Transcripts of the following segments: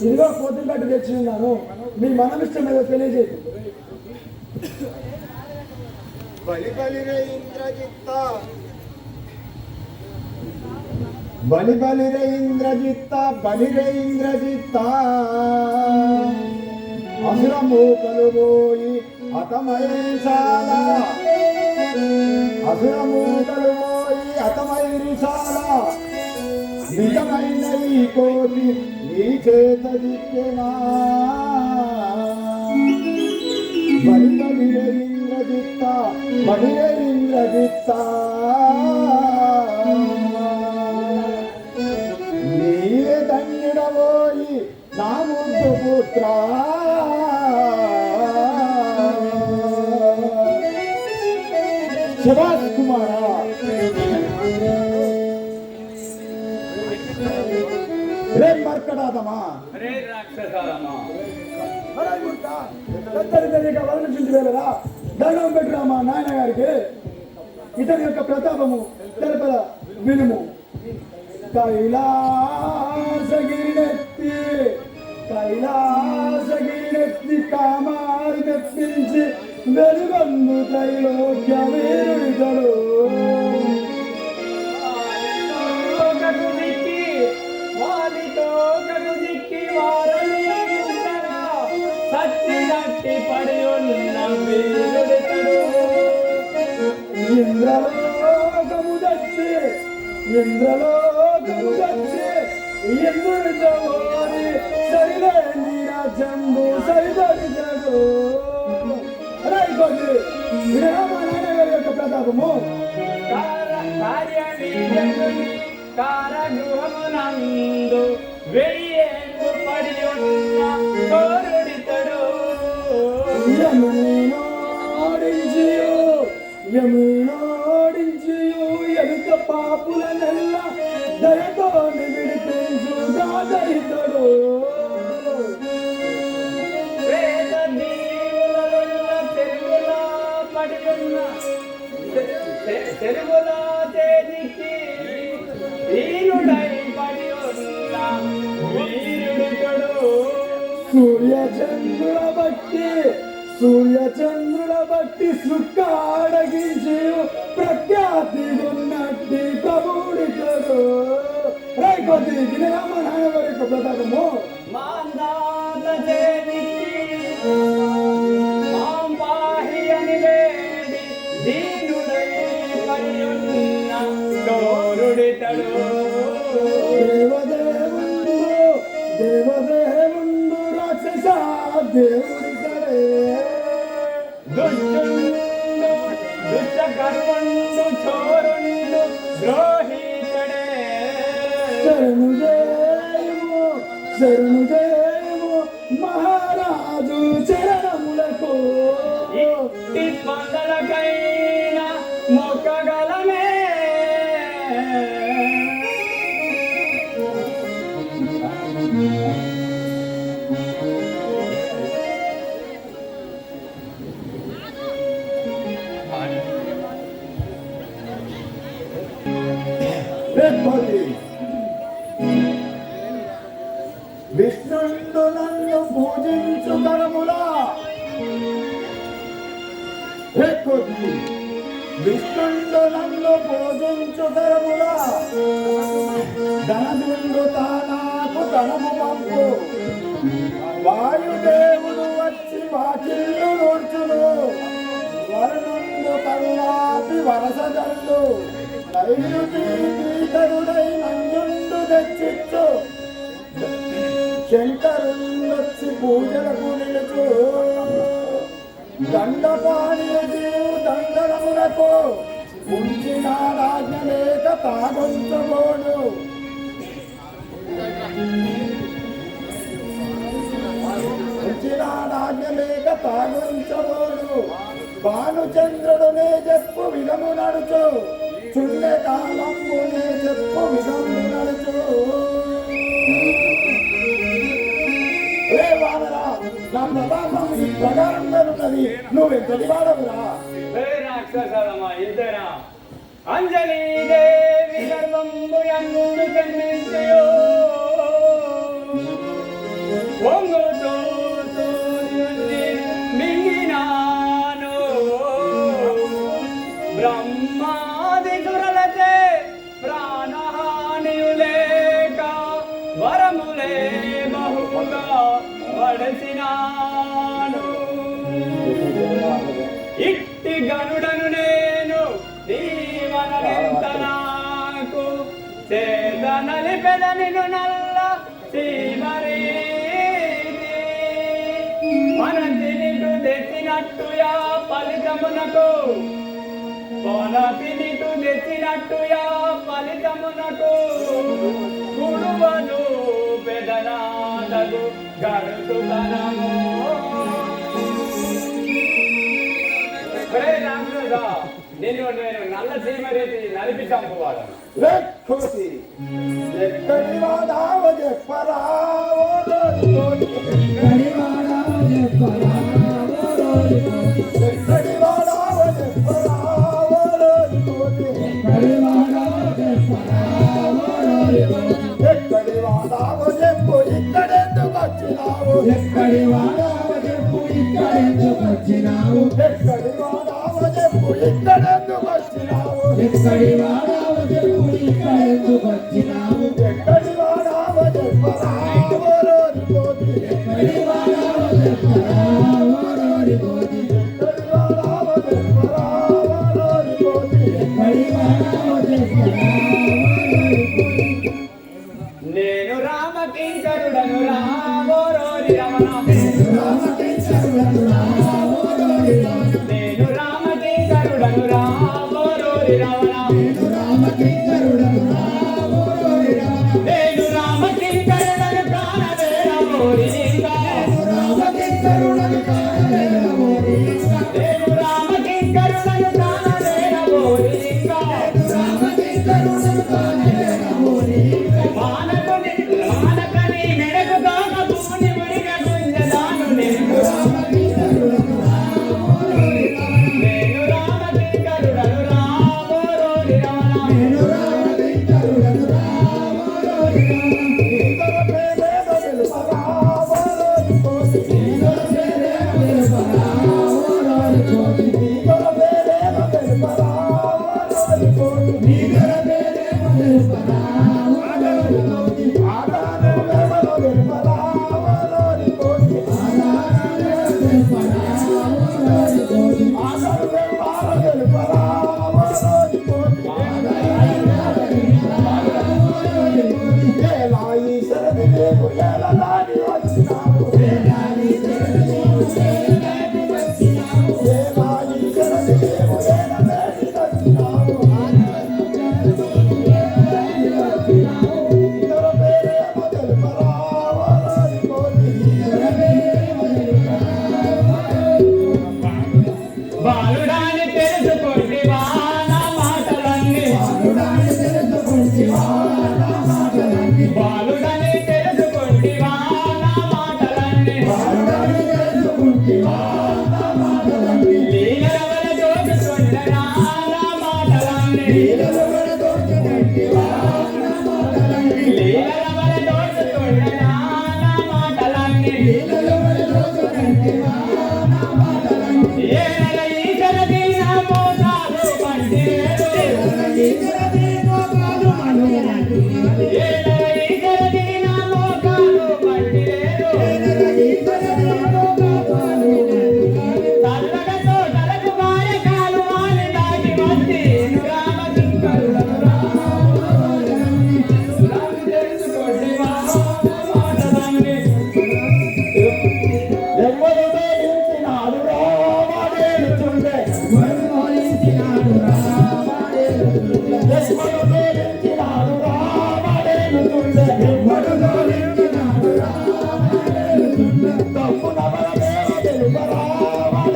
ఇదిగో పోతులు కట్టు తెచ్చి ఉన్నాను, మీ మనమిష్టం ఏదో తెలియజేయండి. బలి బలిరే ఇంద్రజిత్త, బలి బలిరే ఇంద్రజిత్త, బలిరే ఇంద్రజిత్త. అసురమూకలు పోయి అతమైసాల, అసురమూకలు పోయి అతమైరిసాల. నిజమైన ఈ కోటి నీ చేత దిక్కెనా. బలి బలిరే ఇంద్రజిత్త, బలిరే ఇంద్రజిత్త. నీవే ధన్యుడవోయి నా ముద్దు పుత్ర. శభాష్ కుమారా. రే మర్కడాదమా, రే రాక్షసాలమా, పెద్దలు తెలియక వదిలించి వెళ్ళరా. దండం పెట్టురామా నాయన గారికి. ఇతని యొక్క ప్రతాపము తెలపల వినుము. కైలాసగిరినెత్తి, కైలాసగిరినెత్తి కామారి తెప్పించి వెలుగొందు త్రైలోక్య వీరుడితడు. ఇంద్రలోకము దచ్చి, ఇంద్రలోకము దచ్చి ఇంద్రుడితో సరిలేని రాజ్యంబు సరిదరిదడు. రైకొద్ది వినరామా నాయన గారి యొక్క ప్రతాపము. కారగృహమునందు వెయ్యేందు పడి ఉన్న సోరుడితడు. యమునోడించియు, యమునోడించియు ఎలుక పాపుల నెల్ల దయతో విడిపించు దాదరితడు. వేద దీవుల చెరువులా పడి ఉన్న, చెరువులా తేదికి వీరుడై పడి ఉన్న వీరుడితడు. సూర్యచంద్రుల బట్టి, సూర్యచంద్రుల బట్టి సుక్కాడగించి ప్రఖ్యాతి ఉన్నట్టి కబూడితడు. రైకొద్ది వినరామ నాయన గారి యొక్క ప్రతాపము. మాందాత చేదికి మాంబాహి అని వేడి దీనుడై పడి ఉన్న సోరుడితడు. దేవదేవుండు, దేవదేవుండు రాక్షస దేవుడితడే. దుష్టుడు దుష్ట గర్వండు చోరుండు ద్రోహితడే. శరణు జయము, శరణు జయము మహారాజు చరణములకు. ఇట్టి స్పందనకైనా మొక్కగలమే. విష్ణుండు నన్ను పూజించు తరములా. విష్ణుండు నన్ను పూజించు తరములా. ధనదుండు తానాకు ధనము పంపు. వాయుదేవుడు వచ్చి వాకిళ్ళు నూర్చును. వరుణుండు కరుణాపి వరసజల్లు. నైరుతీకరుడై నంజుండు తెచ్చిచ్చు. శంకరుండొచ్చి పూజలకు నిలుచు. దండపాణి దండనములకు ఉంచినాడాజ్ఞ లేక తాగొంచబోడు. ఉంచినాడాజ్ఞ లేక తాగొంచబోడు. భానుచంద్రుడునే చెప్పు విధము నడుచు. చుండె కాలంబునే చెప్పు విధము నడుచు. నా ప్రతాపం ఈ ప్రకారంగా ఉన్నది. నువ్వెంతటి వాడవురా. రాక్షసమా ఇద్దరా అంజలి దేవి గర్భంబు ఎందు జన్మించయో. పొంగుతూ సూర్యుని మింగినాను బ్రహ్మాది సురలచే ప్రాణహానియు లేక వరములే బహుగా పడసినాను ఇట్టి గనుడను నేను నీవనెంత నాకు చేత నలిపెద నిన్ను నల్ల సీమరీ మనసి నిన్ను తెచ్చినట్టుయా ఫలితమునకు మనసినిటు తెచ్చినట్టుయా ఫలితమునకు గుడువను పెదనాదగు గడుచుతనము నిన్ను నేను నల్ల సీమ రీతి నలిపి చంపువాడను లెక్కటి ఎక్కడి వాడావ చెప్పరావో ఎక్కడి వాడావ చెప్పరావో ఎక్కడి వాడావ చెప్పరావో ఎక్కడి వాడావ చెప్పు ఇక్కడెందుకు వచ్చినావు ఎక్కడి వాడావ చెప్పు ఇక్కడెందుకు వచ్చినావు ఎక్కడి వాడావ చెప్పు ఇక్కడెందుకు వచ్చినావు ఎక్కడి వాడావ చెప్పు ఇక్కడెందుకు వచ్చినావు ఎక్కడి వాడావ చెప్పరావో రోరిపోతి ఎక్కడి వాడావ చెప్పరావో రోరిపోతి ఎక్కడి వాడావ చెప్పరావో రోరిపోతి ఎక్కడి వాడావ చెప్పరావో రోరిపోతి నేను రామకింకరుడను రావో రోరి రమణ నేను రామకింకరుడను రావో రోరి రమణ నేను రామకింకరుడను రావో రోరి రమణ నేను రామకింకరుడను రావో రోరి రమణ నేను రామకింకరుడను కానవేల మోరి లింగ నేను రామకింకరుడను కానవేల మోరి లింగ నేను రామకింకరుడను కానవేల మోరి లింగ నేను రామకింకరుడను కానవేల మోరి లింగ మానకని మెడకు కాక భూని మురిగ గుంజదాను నేను రామకింకరుడను రావో రోరి రమణ నేను రామకింకరుడను రావో రోరి రమణ నేను రామకింకరుడను రావో రోరి రమణ ఇతర పేరేద తెలుపరావో రోరిపోతి నీదొర పేరేమ తెలుపరావో రోరిపోతి ఇతర పేరేద తెలుపరావో రోరిపోతి నీదొర పేరేమ తెలుపరావో రోరిపోతి ఆదాను వేమలో తెలుపరావో రోరిపోతి ఆధారాలు తెలుపరావో రోరిపోతి ఆదాను వేమలో తెలుపరావో రోరిపోతి ఏలాయి శరణి లేవు ఏలలాని వచ్చినావు ఏలాయి శరణి లేవు ఏలలాని వచ్చినావు ఇతర పేరేమ తెలుపరావో రోరిపోతి బాలుడాని తెలుసుకుంటివా నా మాటలన్నీ బాలుడాని తెలుసుకుంటివా నా మాటలన్నీ బాలుడాని తెలుసుకుంటివా నా మాటలన్నీ బాలుడాని తెలుసుకుంటివా నా మాటలన్నీ లీలవల దోచుకుంటనా నా మాటలన్నీ లీలవల దోచుకుంటివా నా మాటలన్నీ లీలవల దోచుకుంటనా నా మాటలన్నీ లీలవల దోచుకుంటివా నా మాటలన్నీ ఏనల ఈశరది నా మోసాలు పండిరేరు ఏనల ఈశరది మోకాలు పండిరేరు ఏనల ఈశరది నా మోకాలు పండిరేరు ఏనల ఈశరది మోకాలు పండిరేరు తల్లగతో తలకు బాయ కాలు వాని దాటి వచ్చి రామకింకరుడను రావో రోరి రమణ రాము తెలుసుకోండివా నా మాటలన్నీ ఎవరు వేయించినాడు రావాడేలుతుండే వరు మోయించినాడు రావాడేలుతుండే ఎవరు వేయించినాడు రావాడేలుతుండే వరు మోయించినాడు రావాడేలుతుండే తప్పున బలమేవ తెలుపరావాడేలుతుండే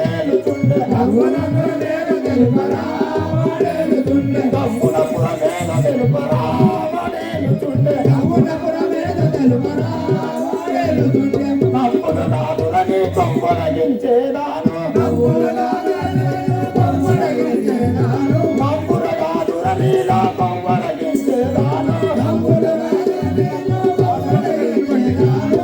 తవ్వున పురమేర తెలుపరావాడేలుతుండే తప్పున పురమేవ తెలుపరావాడేలుతుండే తవ్వున పురమేర తెలుపరావాడేలుతుండే తప్పున నాదులని కొంపరగించేదాను తవ్వున నాదలను పొమ్మడగించేదాను తప్పున నాదులనిలా కొంపరగించేదాను తవ్వున నాదలను పొమ్మడగించేదాను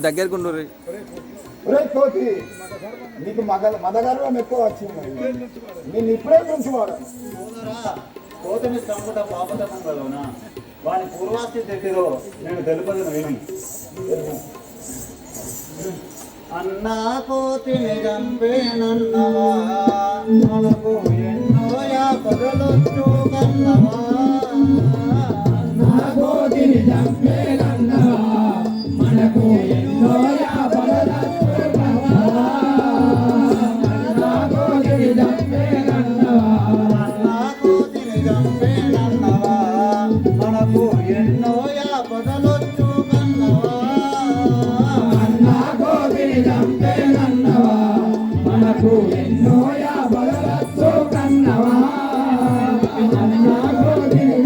దగ్గరకు ఉండు రే. ఒరే కోతి నీకు మదగర్వం ఎక్కువ వచ్చింది. నేను ఇప్పుడే గురించి వాడు కోతని చంపుట పాపతనం కదవునా వాని పూర్వాస్తి తెట్టిదో నేను తెలుపదను విని. అన్నా కోతిని చంపేనన్నవా మనకు ఎన్నో యాపదలొచ్చు కన్నవా. నా కోతిని చంపేనన్నవా మనకు ఎన్నో యాపదలొచ్చు కన్నవా. నా కోతిని చంపేనన్నవా అన్నా కోతిని చంపేనన్నవా మనకు ఎన్నో యాపదలొచ్చు కన్నవా. నా కోతిని చంపేనన్నవా మనకు ఎన్నో యాపదలొచ్చు కన్నవా. నా కోతిని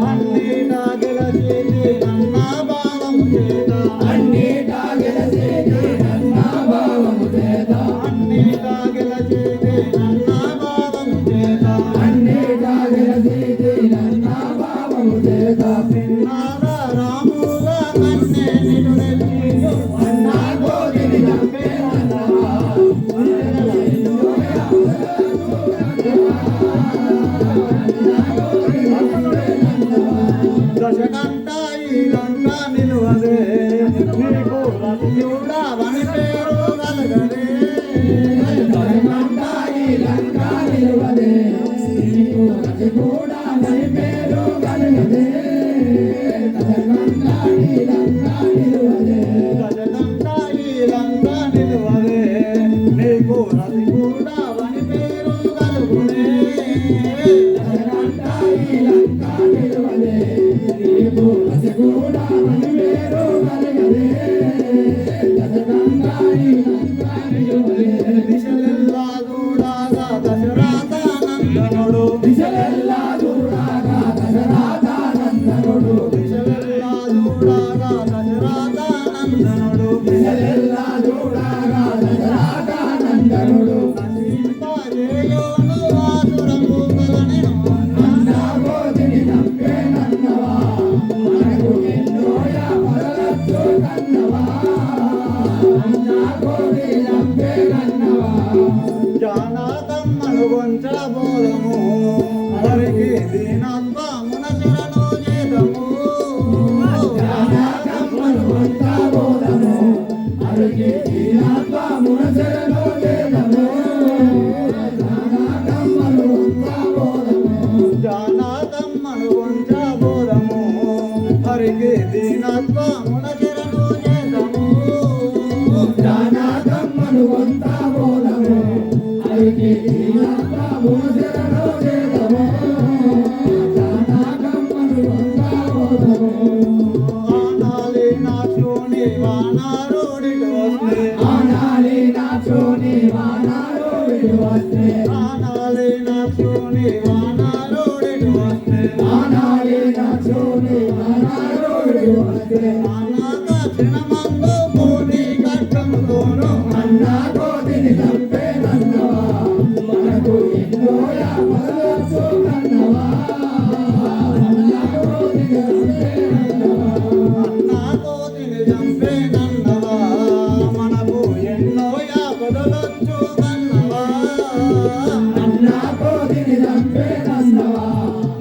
అన్నిటా గెలచేటి నన్నా భావము చేత అన్నిటా గెలచేటి నన్నా భావము చేత అన్నిటా గెలచేటి నన్నా భావము చేత అన్నిటా గెలచేటి నన్నా భావము చేత నాదా రాముగా కన్నే నిన్ను నెచ్చి అన్నా కోతిని చంపేనన్నవా మనకు ఎన్నో యాపదలొచ్చు దశకంట ఈ లంక నిలువదే నీకు రత్యుడా వని పేరు కలగదే. కనకంటాయి లంకా నిలువదే నీకు రతి కూడా నని పేరు కలగదే. కనకంటాయి లంకా నిలువదే దశకంట ఈ లంక నిలువదే నీకు రతి కూడా వని పేరు కలుగునే. కనకంటాయి లంకా నిలువదే నీకు రతి కూడా నని పేరు కలగదే. కనకంటాయి లంకా నిలువదే దిశలెల్లా దూడాగా దశరథానందనుడు దిశలెల్లా దూరాగా దశరథానందనుడు దిశలెల్లా దూడాగా దశరథానందనుడు దిశలెల్లా దూరాగా దశరథానందనుడు నశింపజేయోను ఆసురము కలనెను. అన్నా కోతిని చంపేనన్నవా మనకు ఎన్నో యాపదలొచ్చు కన్నవా. అన్నా కోతిని చంపేనన్నవా జానాతమ్మను గొంచబోదము హరికి దీనత్వమున శరణు చేదము. జానాకమ్మను వంతాబోధము అరుకి దీనాత్మమున శరణు చేదము. జానాకమ్మను వంతాబోధము జానాతమ్మను గొంచబోదము హరికి దీనత్వమున శరణు చేదము. జానాకమ్మను వంతాబోధము అరుకి దీనాత్మమున శరణు చేదము. జానాకమ్మను వంతాబోధము ఆనాలి నాశోని వానారోడికి వస్తే ఆనాలి నాచోని వానారోడు వస్తే ఆనాలి నాశోని వానారోడికి వస్తే ఆనాలి నాచోని వానారోడు వస్తే అనాథ చినమందు పూని కట్టముతోను అన్నా కోతిని చంపేనన్నవా మనకు ఎన్నో యాపదలొచ్చు కన్నవా. అన్నా కోతిని చంపేనన్నవా అన్నా కోతిని చంపేనన్నవా మనకు ఎన్నో యాపదలొచ్చు కన్నవా. అన్నా కోతిని చంపేనన్నవా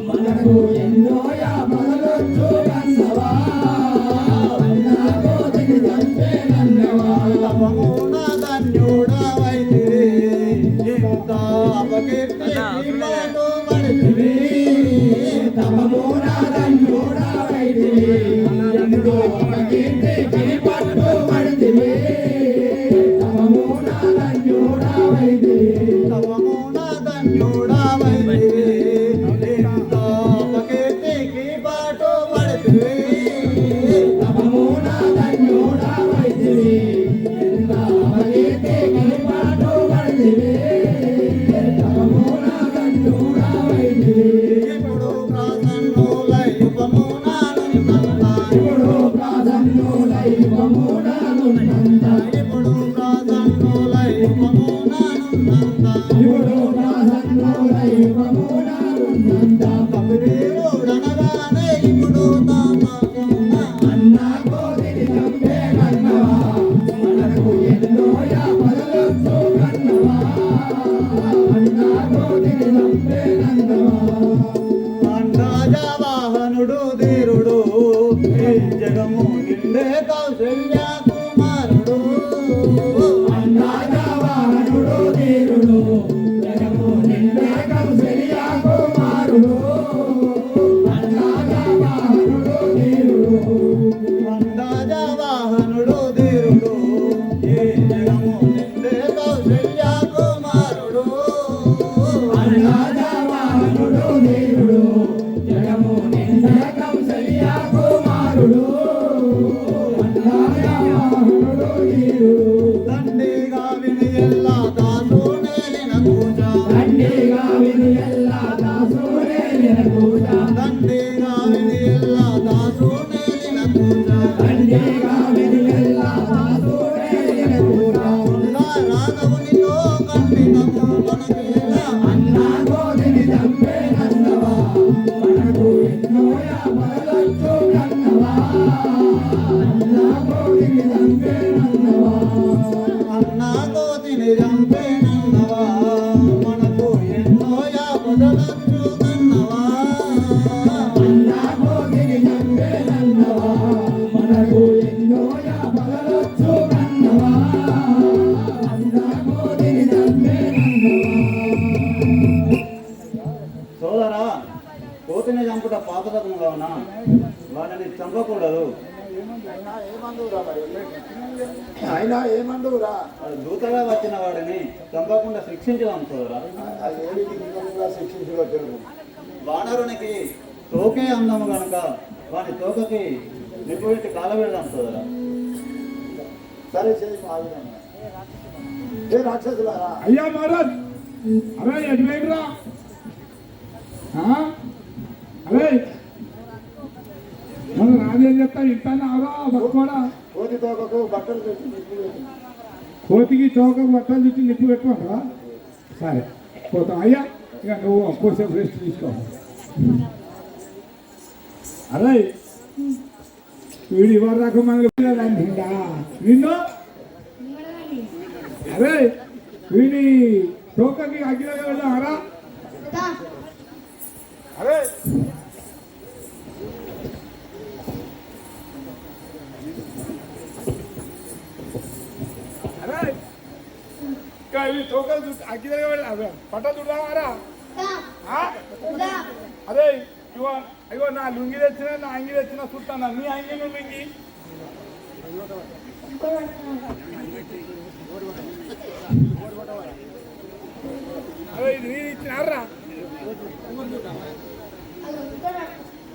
మనకు ఎన్నో యాపదలొచ్చు కన్నవా. అన్నా కోతిని ఈ జగము నిండే కౌశల్య కుమారుడు అన్నాజవాహనుడు ధీరుడు జగము నిండే కౌశల్య కుమారుడు అన్నాజవాహనుడు ధీరుడు అందాజ వాహనుడు ధీరుడు ఈ జగము నిండే కౌశల్య కుమారుడు అన్నాజవాహనుడు ధీరుడు జగము నిండే కౌశల్య కుమారుడు అన్నాజవాహనుడు ధీరుడు దండిగా విని ఎల్లా దాసు నేలిన పూజ దండిగా విని ఎల్లా దాసునే నిరపూజ దండిగా విని ఎల్లా దాసు నేలిన పూజ దండిగా విని ఎల్లా దాసునే నిరపూజ రాఘవునితో కట్టినము మనకేలా అన్నా గోదిని చంపే నన్నవా మనకు ఎన్నో యాభలొచ్చు కన్నవా అన్నా గోదిని చంపే నన్నవా అన్నా కోతిని చంపేనన్నవా మనకు ఎన్నో యాపదలచ్చు కన్నవా అన్నా గోదిని చంపే నన్నవా మనకు ఎన్నో యాభలొచ్చు కన్నవా అన్నా గోదిని చంపే సోదరా కోతిని చంపుట పాపదకం కావున వాడిని చంపకూడదు అయినా ఏమందురా వాడు దూతగా వచ్చిన వాడిని చంపకుండా శిక్షించదాం సోదరా అది ఏమిటి నిజంగా శిక్షించవచ్చు వానరునికి తోకే అందము గనుక వాని తోకకి నిప్పు పెట్టి కాలబెడదాం సోదరా సరే చేసి ఆ విధంగా ఏ రాక్షసులారా అయ్యా మహారాజ్ అరే ఎటువైపురా అరే మన రాజేం చెప్తా ఇంటాను అవరా బతుకోడా కోతి తోకకు బట్టలు పెట్టి నిప్పు పెట్టి కోతికి చౌకకు బట్టలు చుట్టి నిప్పు పెట్టుకుంటావా సరే పోతాం అయ్యా ఇక నువ్వు కొంచెం రెస్ట్ తీసుకో అరే వీడు ఇవ్వరు దాకా మనకి నిన్ను అరే వీడి చౌకకి అగ్గిలో వెళ్దామరా అరే అరే ఇంకా ఈ చౌకలు అగ్గిలో వెళ్ళా పట్టలు చూడదామారా అరే ఇగో అయ్యో నా లుంగి తెచ్చిన నా అంగి తెచ్చిన చూస్తాను మీ అంగి లుంగి అరే ఇది నేను ఇచ్చినారా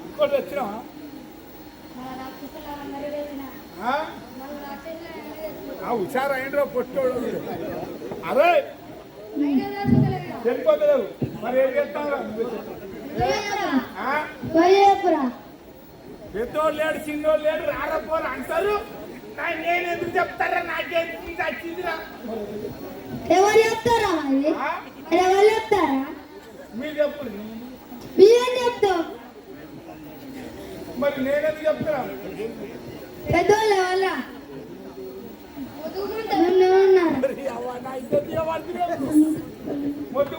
ఇంకోటి తెచ్చినావా హుషారు అయినరా పొట్టోడు అరే వెళ్ళిపోతలేవు మరి ఏం చేస్తావు పెద్దోళ్ళు లేడు చిన్నోళ్ళు లేడు రారపోరు అంటారు నేను ఎందుకు చెప్తారా నాకేం వచ్చిందిరా ఎవరు చెప్తారా మరి ఎవరు చెప్తారా మీరు చెప్పు మీరేం చెప్తావు మరి నేనెందుకు చెప్తారా పెద్దోళ్ళు ఎవరా ఉన్నారు మొద్దు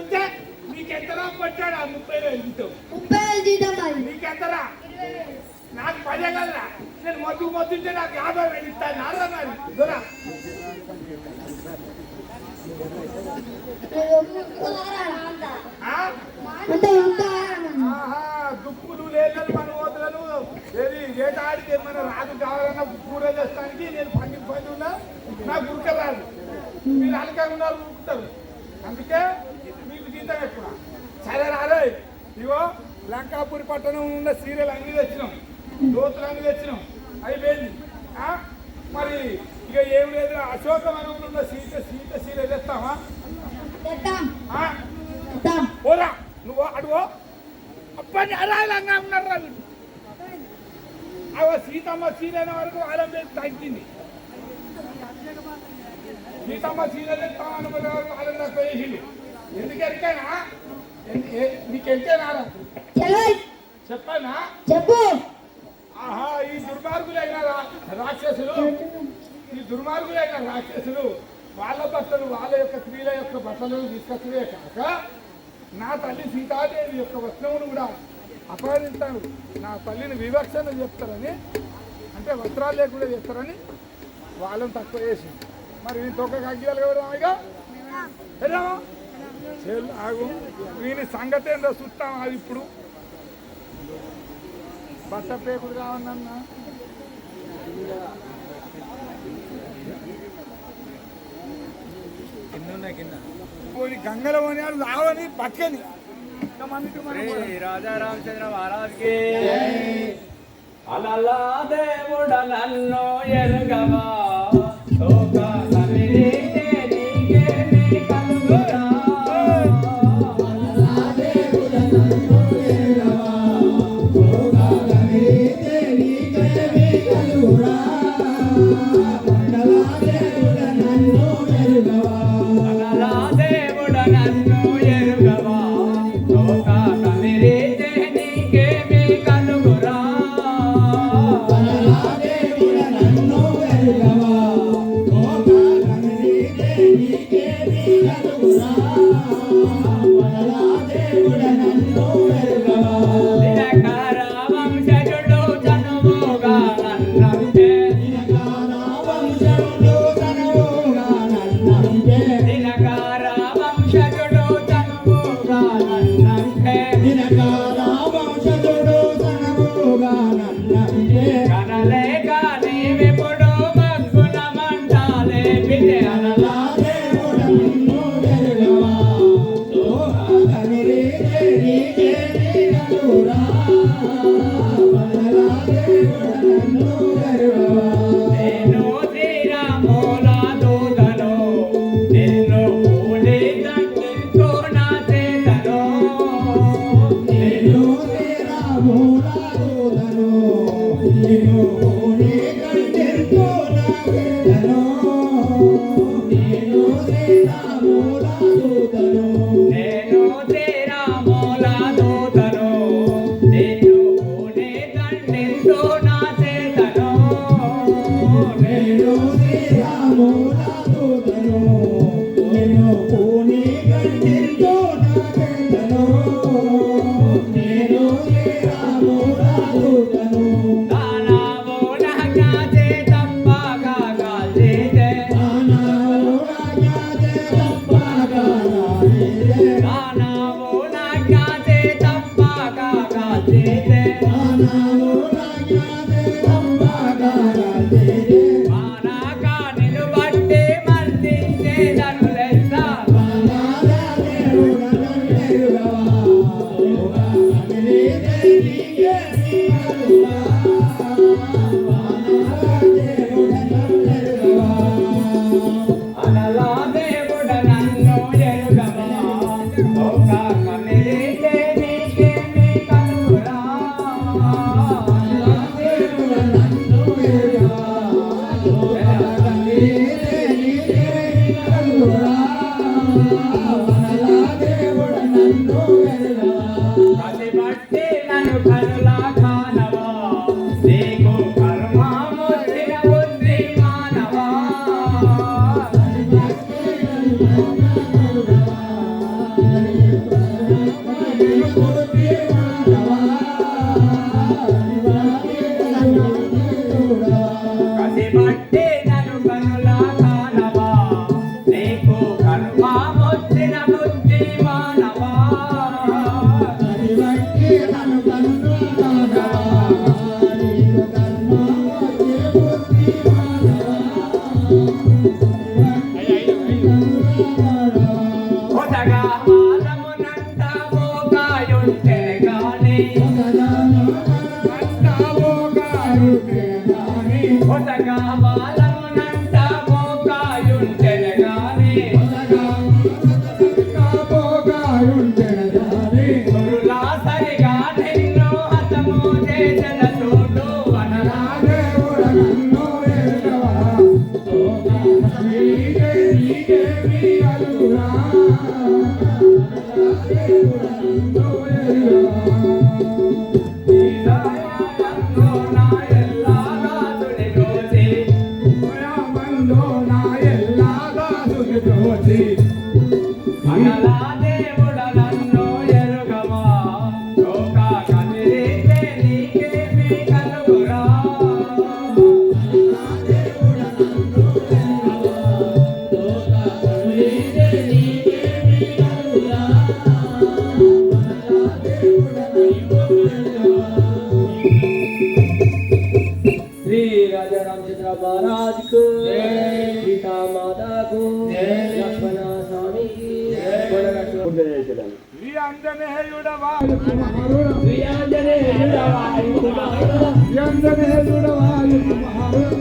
ఉంటే నీకెంతరా పట్టాడా 30,000 జీతం 30,000 జీతం మరి నీకెంతరా నాకు 10 కదరా నేను మొద్దుంటే నాకు 50,000 ఇస్తాను నారా మరి దొరా దుప్పులు లేదు మన ఓతలను ఏది ఏటాడికి ఏమైనా రాదు కావాలన్నా కూర చేస్తానికి నేను పండి ఉన్నా నాకు ఉడక రాదు మీరు అలకగా ఉన్నారు ఉడుకుతారు అందుకే మీకు జీతం ఎక్కువ సరే రాలే ఇగో లంకాపూరి పట్టణం ఉన్న సీరియల్ అన్ని తెచ్చినాం దోతులు అన్ని తెచ్చినాం అయిపోయింది మరి ఇక ఏం లేదు అశోకవనంలో ఉన్న సీత సీరియల్ తెస్తామా పోరా నువ్వు అడుగో అప్పటి అరాలంగా ఉన్నారు రా వీళ్ళు అవ సీతమ్మ సీరైన వరకు ఆలం వేసి తగ్గింది సీతమ్మ సీరియల్ ఎత్తామనుకునే వరకు ఆలం నాకు వేసిండు ఎందుకు ఎరికైనా నీకు ఎంతేనారా చెప్పానా చెప్పు ఆహా ఈ దుర్మార్గులైన రాక్షసులు వాళ్ళ బట్టలు వాళ్ళ యొక్క స్త్రీల యొక్క బట్టలను తీసుకొచ్చే కాక నా తల్లి సీతాదేవి యొక్క వస్త్రమును కూడా అపహరిస్తాను, నా తల్లిని వివక్షను చెప్తారని, అంటే వస్త్రాలు లేకుండా చెప్తారని వాళ్ళని తక్కువ చేసి మరి వీని తొక్క కగ్గియాలి కదా ఇక వెళ్ళామా చెల్లు ఆగు, వీని సంగతి ఏందో చూస్తాం. అది ఇప్పుడు బట్ట పేకుడు కావాలన్నా పోని గంగల పోని వాళ్ళు రావని పక్కని రాజా రామచంద్ర మహారాజ్కి అలలా దేవుడ నన్ను ఎరుగవా దేవుడ నన్ను ఎరుగవా లోక కని श्री राजा रामचंद्र महाराज को, सीता माता को, लक्ष्मण स्वामी की, శ్రీ ఆంజనేయుడ श्री आंजनेय वायु कुमार,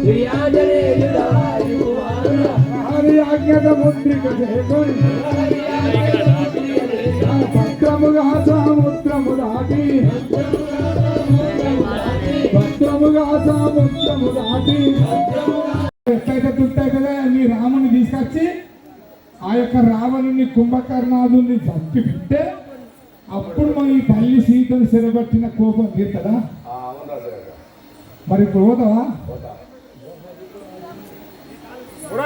श्री आंजनेय वायु कुमार, హరి ఆజ్ఞత ముద్రిక భద్రముగా సముద్రము దాటి ఎట్లయితే తుంటాయి కదా నీ రాముని తీసుకొచ్చి ఆ యొక్క రావణుని కుంభకర్ణాదుని చంపి పెట్టే అప్పుడు మన ఈ తల్లి సీతను చెరబట్టిన కోపం తీరుతుందా? మరి ఇప్పుడు పోతావా?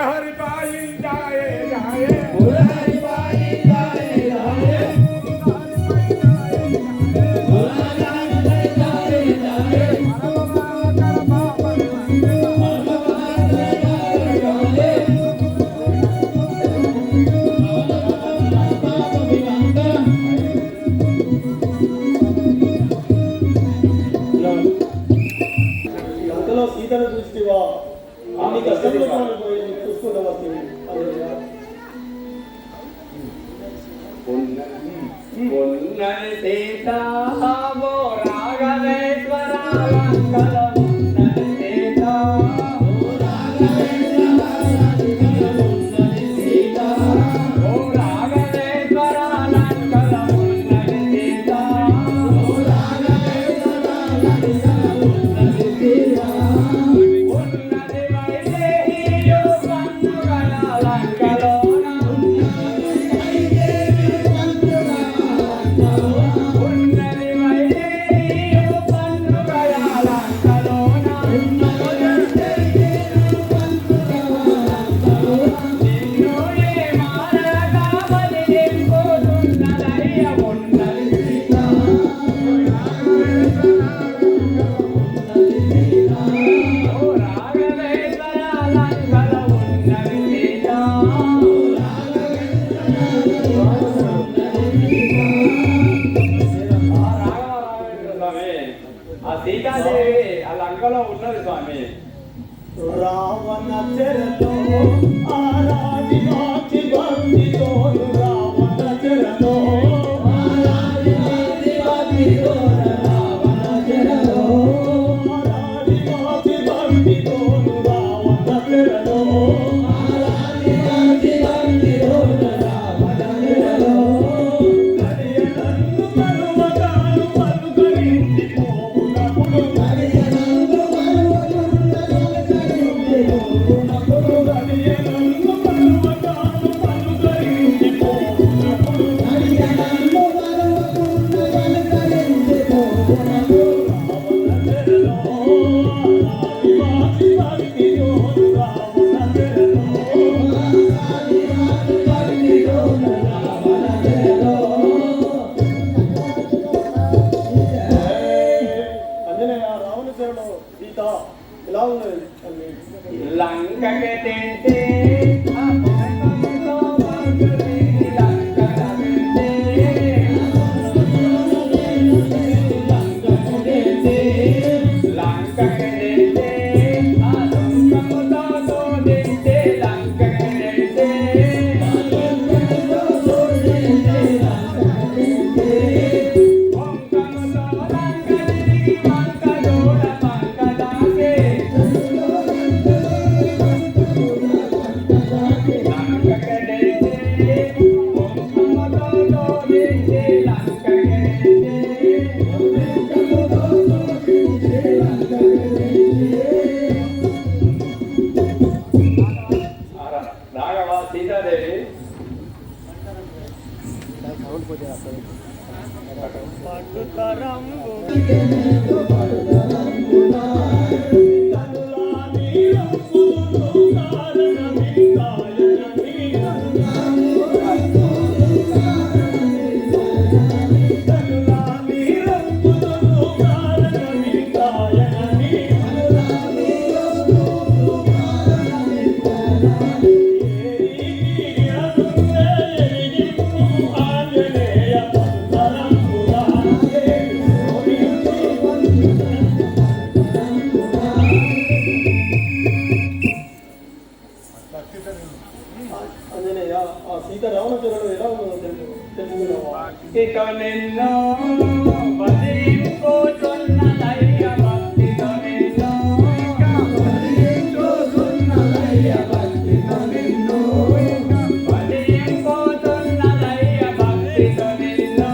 హరి పాయి జాయే జాయే हरि पाई जाए जाए, అంతలో సీతను చూస్తేవా అన్ని కష్టంలో చూసుకుంటా వస్తుంది. ఉన్నది సీతా ఓ రాఘవేశ్వర లంకల ఉన్నది సీతా, ఓ రాఘవేశ్వర ఉన్నది సీతా, ఓ రాఘవేశ్వర లంకల ఉన్నది సీతా, ఓ రాఘవేశ్వర లంకల ఉన్నది సీతా, ఉన్నది వైదేహియు కన్నుగల లంకలోన, ఉన్నది వైదేహియు కన్నుగల లంకలోన, నిన్ను ఏ మారగా బలింపుతున్నదయ్య ఉన్నది సీతా, ఓ రాఘవేశ్వర లంకల ఉన్నది సీతా, ఆ సీతాదేవి ఆ లంకలో ఉన్నది స్వామి. రావణ చెరలో ఆరాధి మాచి భక్తితో, రావణ చెరలో ఆరాధి మాచి భక్తితో, రావణ చెరలో ఆరాధి మాచి భక్తితో, రావణ చెరలో ఆరాధి మాచి భక్తితో, రావణ చెరలో కరియనన్ను కరువగాను పలుకరించి పోవునప్పుడు, కరియనన్ను కరియనన్ను కరువగాను పలుకరించి పోవునప్పుడు, కరియనన్ను కరువగాను పలుకరించి పోవునప్పుడు, రావణ చెరలో ఆరాధి మాచి భక్తితో, రావణ చెరలో ఆరాధి మాచి భక్తితో, రావణ చెరలో అంజనేయ రావణ చెరలో సీత ఇలా ఉన్నది. లంకకి తింటే ఆ పాపంతో మనుషుని లంకన తింటే, లంకకి తింటే ఆ దుఃఖముతో శోధించే, లంకకి తింటే వంకముతో లంకని వంక దూడ వంక దాసే, నిన్ను భజించుచున్నదయ్య భక్తితో నిన్ను భజించుచున్నదయ్య భక్తితో నిన్ను భజించుచున్నదయ్య భక్తితో నిన్ను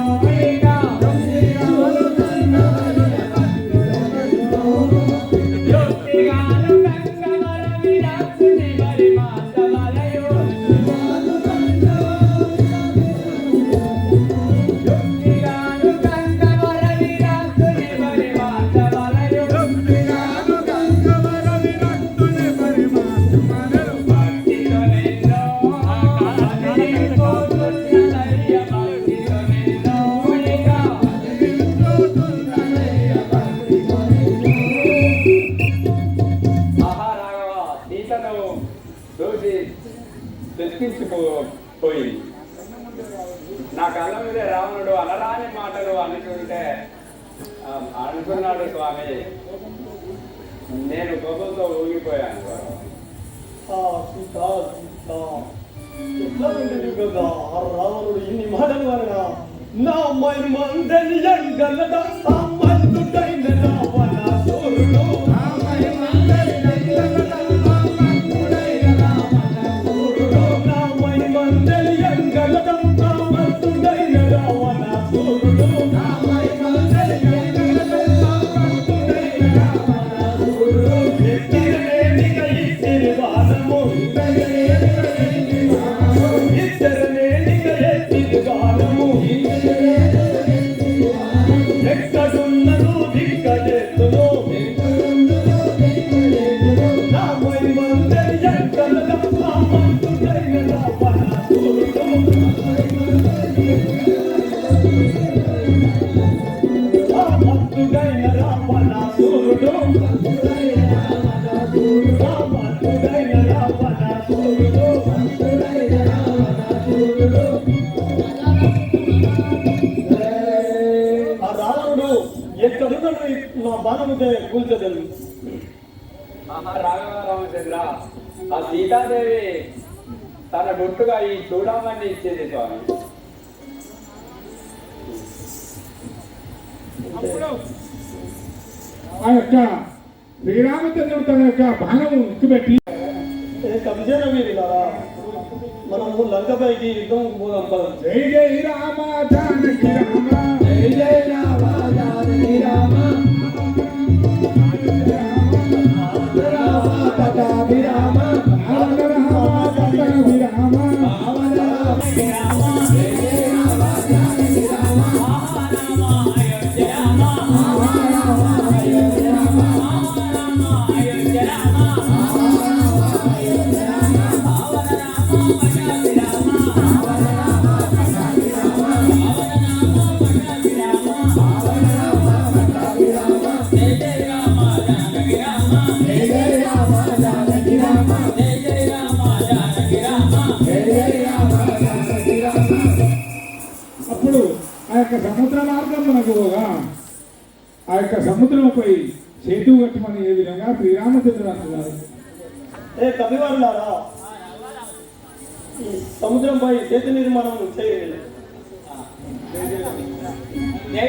యుక్తిగాను గంగవర విరాసుని మరి మాతవలయో యుక్తిగాను గంగవర విరాసుని మరి మాతవలయో యుక్తిగాను గంగవర విరాసుని మరి మాతవలయో భక్తితో నిన్ను భజించుచున్నదయ్య భక్తితో నిన్ను మహారాఘవ సీతను చూసి తెచ్చుకుపోయి నా కళ్ళ మీద రావణుడు అనరాని మాటలు అనుకుంటే అనుకున్నాడు స్వామి. నేను కోపంతో ఊగిపోయాను. సీత సీత ఎట్లా ఉంటుంది కదా ఆ రావణుడు ఇన్ని మాటలు వలన నా మందని ఎంగలదా మందుడైన రావణ సోరుడు ఎక్కడున్నదో దిక్కడెత్తును నా మందని ఎంగలదా మందుడైన రావణ సోరుడు భక్తుడైన రావణాసురుడు భక్తుడైన రావణాసురుడు ఆ రావణుడు ఎక్కడున్నాడు నా బాణముతే కూల్చదలు. రాఘవ రామచంద్ర, ఆ సీతాదేవి తన గుట్టుగా ఈ చూడమని ఇచ్చేది స్వామి. అప్పుడు ఆ యొక్క శ్రీరామచంద్రుడు తన యొక్క బాణము ఇచ్చిపెట్టి కవిజన వీరులారా మనము లంకపైకి యుద్ధం పోదాం పదం. జై జై రామ జానకి రామ జై జై రామ జానకి రామ రామ పటాభి రామ రామ రామ పటాభి రామ రామ రామ జై జై రామ జానకి రామ రామ అయోధ్య రామ రామ అయోధ్య రామ రామ అయోధ్య రామ అప్పుడు ఆ యొక్క సముద్ర మార్గం మనకు ఆ యొక్క సముద్రంపై సేతు కట్టమని ఏ విధంగా శ్రీరామచంద్రుడు అంటున్నారు. ఏ కవివారులారా ఈ సముద్రంపై సేతు నిర్మాణం చేయాలి. జై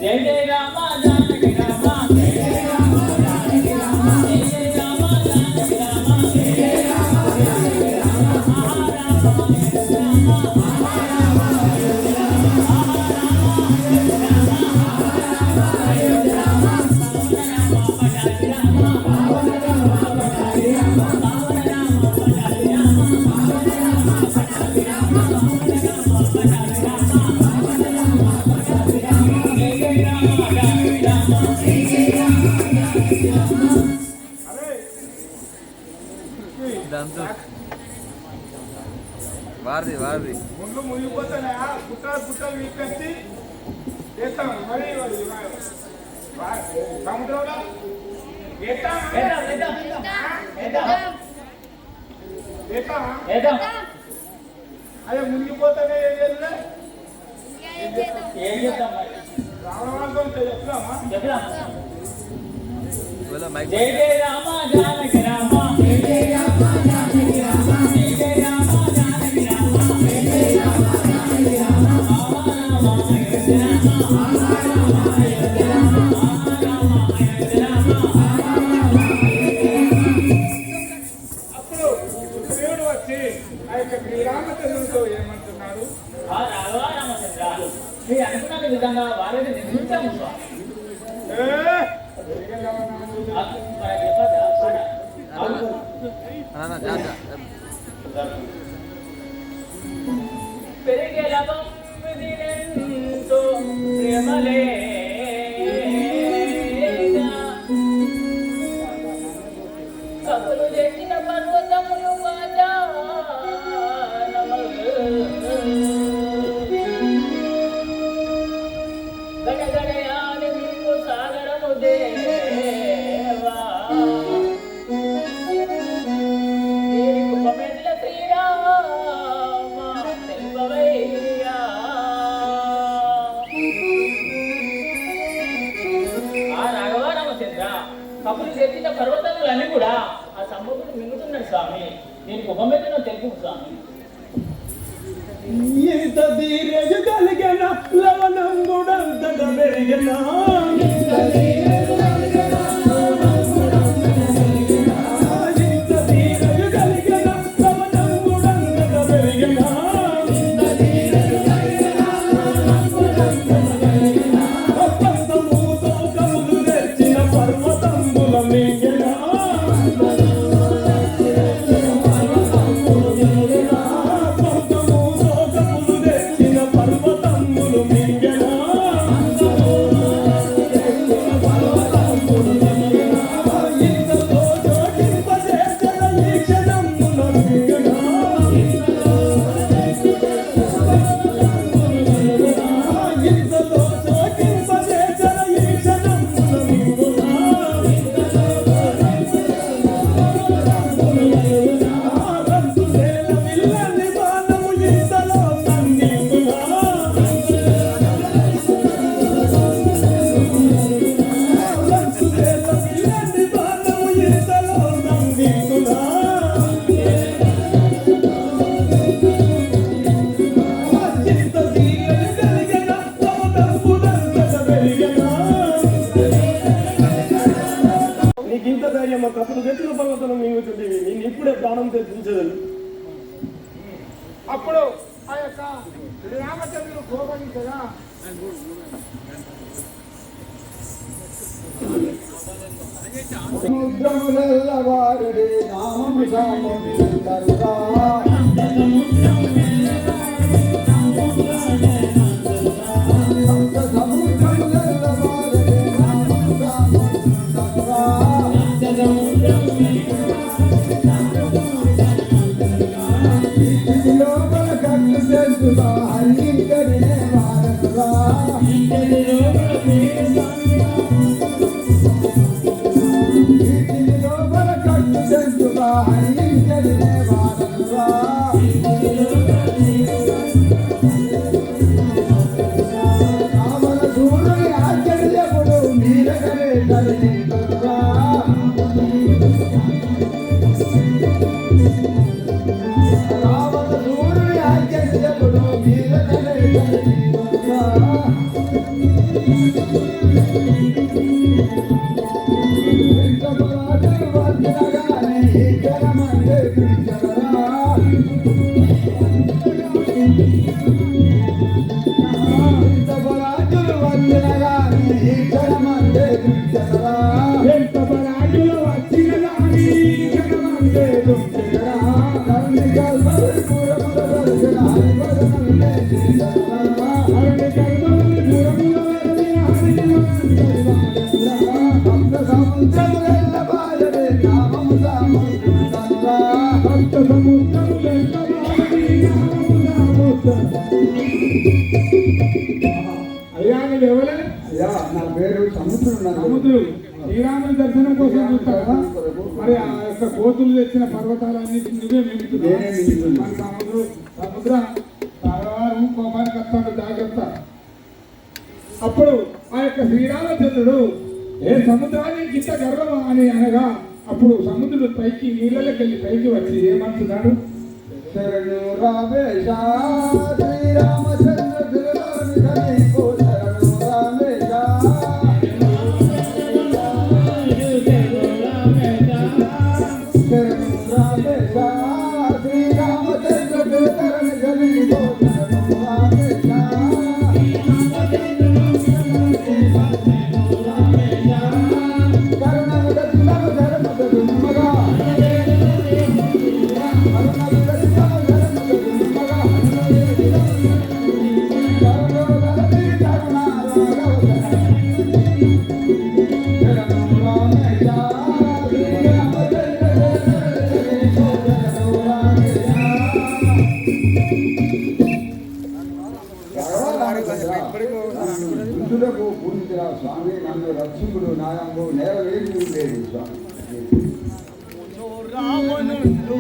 జై జై రామ జానకి రామ జై జై రామ జానకి రామ జై జై రామ జానకి రామ జై జై రామ జానకి రామ వారిది ముందు మునిగిపోతానే పుట్టలు వీకొచ్చి చేస్తాం మరి సముద్రంలో అదే మునిగిపోతానే ఏం చేద్దాం రావణంతో చెప్తామా జై జై రామ జానకి రామ జై జై రామ జానకి రామ జై జై రామ జానకి రామ జై జై రామ జానకి రామ రామ రామ తెలుగు స్వామి. ఏ, పెరిగెల బొమ్మిదినెంతో ప్రేమలేగా కబులు తెచ్చిన పర్వతములు గడగడయాని మీకు సాగరము దేవా ఉపమెల్ల శ్రీరామ తెలుపవయ్యా. ఆ రాఘవ రామచంద్ర కబులు తెచ్చిన పర్వతములన్నీ కూడా ఆ సముద్రం మింగుతున్నాడు స్వామి. దీనికి ఉపమెల్ల తెలుపు స్వామి. ఇంత ధీరజ కలిగిన లవణం కూడా అంతట పెరిగిన ఇంత ధీరజ కలిగిన లవణం కూడా అంతట పెరిగిన పంతముతో కములు తెచ్చిన పర్వతంబుల మింగిన నీకింత ధైర్యం మా కప్పులు గట్టిన పర్వతం మింగుతుంది. నేను ఇప్పుడే ప్రాణం తెచ్చించదని అప్పుడు ఆ యొక్క శ్రీరామచంద్రుడు కోపగించగా సముద్రములెల్లవారుడే నామము సామములందరుగా. సముద్రములెల్లవారుడే నామము సామములందరుగా. ఇంటి లోపల కట్టు చేస్తుగా హరించడినే వారసుగా. లోపల కట్టు చెందుగా హరించడినే వారసుగా. రావణ సూర్యుని ఆశ్చర్యపుడు మీరగనే తల్లిగా. రావణ సూర్యుని ఆశ్చర్యపుడు మీరగనే తల్లిగా. అయ్యా నీవు ఎవరే? అయ్యా నా పేరు సముద్రం. సముద్రుడు శ్రీరాముని దర్శనం కోసం చూస్తారా? మరి ఆ యొక్క కోతులు తెచ్చిన పర్వతాలన్నింటి నువ్వే మిగులుతున్నావు. మరి సముద్ర తారవారు కోపానికి వస్తాడు, జాగ్రత్త. అప్పుడు ఆ యొక్క శ్రీరామచంద్రుడు ఏ సముద్రానికి ఇంత గర్వం అని అనగా అప్పుడు సముద్రుడు పైకి నీళ్ళకి వెళ్ళి పైకి వచ్చి ఏమంటున్నాడు? శరణు రామేశ శ్రీరామచంద్ర శరణు రామేశ. శరణు రామేశ శ్రీరామచంద్ర శరణు రామేశ. భక్తులకు పూజించిన స్వామి నన్ను రక్షకుడు నాయంలో నేరవేసి ఉండేది స్వామి. రావణుండు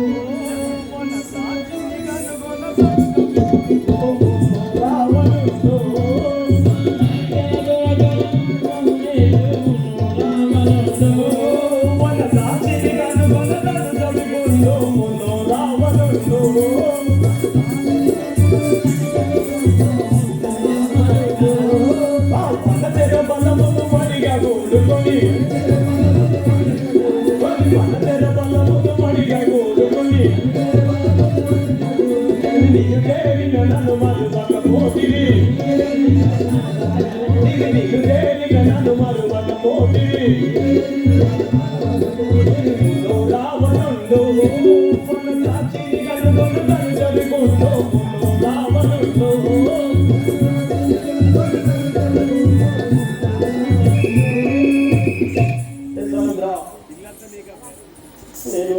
నేను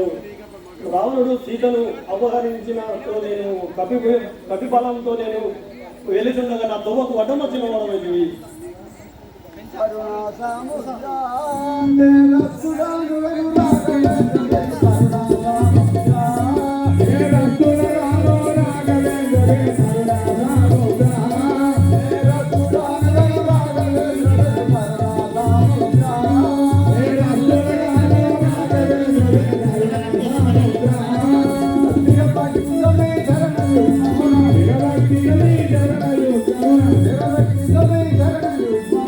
రావణుడు సీతను అపహరించినతో నేను కపిబలంతో నేను వెళుతుండగా నా తొవ్వకు అడ్డం వచ్చిన వాడమైంది. శరణు